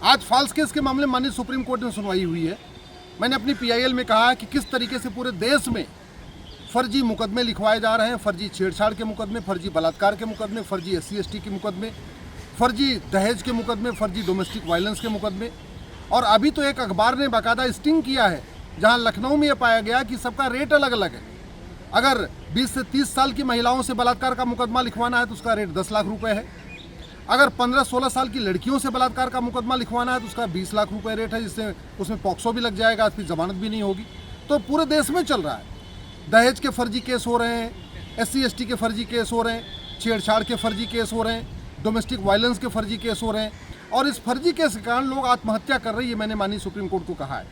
आज false case के मामले में माननीय सुप्रीम कोर्ट में सुनवाई हुई है। मैंने अपनी PIL में कहा कि किस तरीके से पूरे देश में फर्जी मुकदमे लिखवाए जा रहे हैं, फर्जी छेड़छाड़ के मुकदमे, फर्जी बलात्कार के मुकदमे, फर्जी SC/ST के मुकदमे, फर्जी दहेज के मुकदमे, फर्जी डोमेस्टिक वायलेंस के मुकदमे। और अभी तो एक अखबार ने बाकायदा स्टिंग किया है जहां लखनऊ में यह पाया गया कि सबका रेट अलग अलग है। अगर 20 से 30 साल की महिलाओं से बलात्कार का मुकदमा लिखवाना है तो उसका रेट 10 लाख रुपए है। अगर 15-16 साल की लड़कियों से बलात्कार का मुकदमा लिखवाना है तो उसका 20 लाख रुपए रेट है, जिससे उसमें पॉक्सो भी लग जाएगा, फिर जमानत भी नहीं होगी। तो पूरे देश में चल रहा है। दहेज के फर्जी केस हो रहे हैं, SC/ST के फर्जी केस हो रहे हैं, छेड़छाड़ के फर्जी केस हो रहे हैं, डोमेस्टिक वायलेंस के फर्जी केस हो रहे हैं। और इस फर्जी केस के कारण लोग आत्महत्या कर रही है। मैंने माननीय सुप्रीम कोर्ट को कहा है,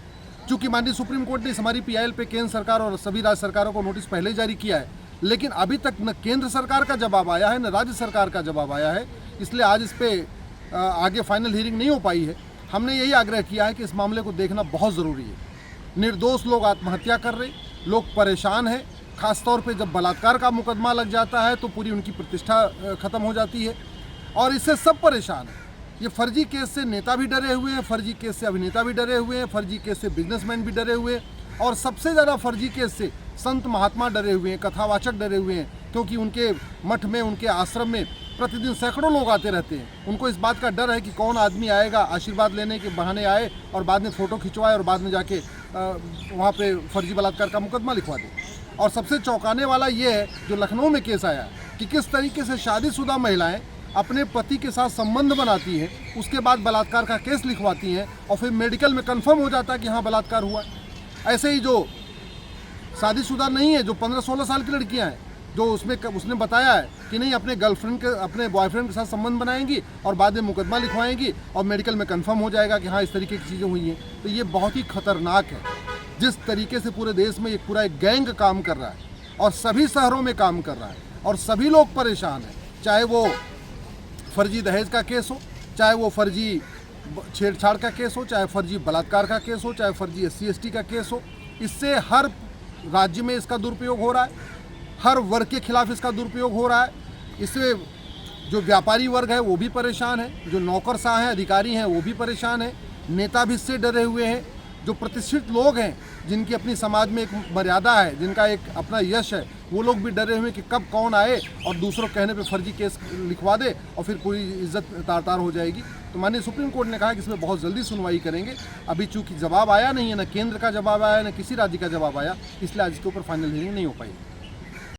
चूँकि माननीय सुप्रीम कोर्ट ने हमारी PIL पे केंद्र सरकार और सभी राज्य सरकारों को नोटिस पहले जारी किया है, लेकिन अभी तक न केंद्र सरकार का जवाब आया है न राज्य सरकार का जवाब आया है। इसलिए आज इस पे आगे फाइनल हियरिंग नहीं हो पाई है। हमने यही आग्रह किया है कि इस मामले को देखना बहुत ज़रूरी है। निर्दोष लोग आत्महत्या कर रहे, लोग परेशान हैं। खासतौर पे जब बलात्कार का मुकदमा लग जाता है तो पूरी उनकी प्रतिष्ठा ख़त्म हो जाती है और इससे सब परेशान हैं। ये फर्जी केस से नेता भी डरे हुए हैं, फर्जी केस से अभिनेता भी डरे हुए हैं, फर्जी केस से बिजनेसमैन भी डरे हुए हैं और सबसे ज़्यादा फर्जी केस से संत महात्मा डरे हुए हैं, कथावाचक डरे हुए हैं, क्योंकि उनके मठ में, उनके आश्रम में प्रतिदिन सैकड़ों लोग आते रहते हैं। उनको इस बात का डर है कि कौन आदमी आएगा, आशीर्वाद लेने के बहाने आए और बाद में फ़ोटो खिंचवाए और बाद में जाके वहाँ पे फर्जी बलात्कार का मुकदमा लिखवा दे। और सबसे चौंकाने वाला ये है जो लखनऊ में केस आया कि किस तरीके से शादीशुदा महिलाएं अपने पति के साथ संबंध बनाती हैं, उसके बाद बलात्कार का केस लिखवाती हैं और फिर मेडिकल में कंफर्म हो जाता है कि हाँ बलात्कार हुआ है। ऐसे ही जो शादीशुदा नहीं है, जो 15-16 साल की लड़कियां हैं, जो उसने बताया है कि नहीं अपने बॉयफ्रेंड के साथ संबंध बनाएंगी और बाद में मुकदमा लिखवाएंगी और मेडिकल में कंफर्म हो जाएगा कि हाँ इस तरीके की चीज़ें हुई हैं। तो ये बहुत ही खतरनाक है जिस तरीके से पूरे देश में पूरा एक गैंग काम कर रहा है और सभी शहरों में काम कर रहा है और सभी लोग परेशान हैं। चाहे वो फर्जी दहेज का केस हो, चाहे वो फर्जी छेड़छाड़ का केस हो, चाहे फर्जी बलात्कार का केस हो, चाहे फर्जी SC/ST का केस हो। इससे हर राज्य में इसका दुरुपयोग हो रहा है, हर वर्ग के खिलाफ इसका दुरुपयोग हो रहा है। इससे जो व्यापारी वर्ग है वो भी परेशान है, जो नौकरशाह हैं, अधिकारी हैं, वो भी परेशान हैं, नेता भी इससे डरे हुए हैं। जो प्रतिष्ठित लोग हैं, जिनकी अपनी समाज में एक मर्यादा है, जिनका एक अपना यश है, वो लोग भी डरे हुए कि कब कौन आए और दूसरों कहने पे फर्जी केस लिखवा दे और फिर पूरी इज्जत तार-तार हो जाएगी। तो माननीय सुप्रीम कोर्ट ने कहा कि इसमें बहुत जल्दी सुनवाई करेंगे। अभी चूँकि जवाब आया नहीं है, न केंद्र का जवाब आया, न किसी राज्य का जवाब आया, इसलिए आज इसके ऊपर फाइनल हियरिंग नहीं हो पाई।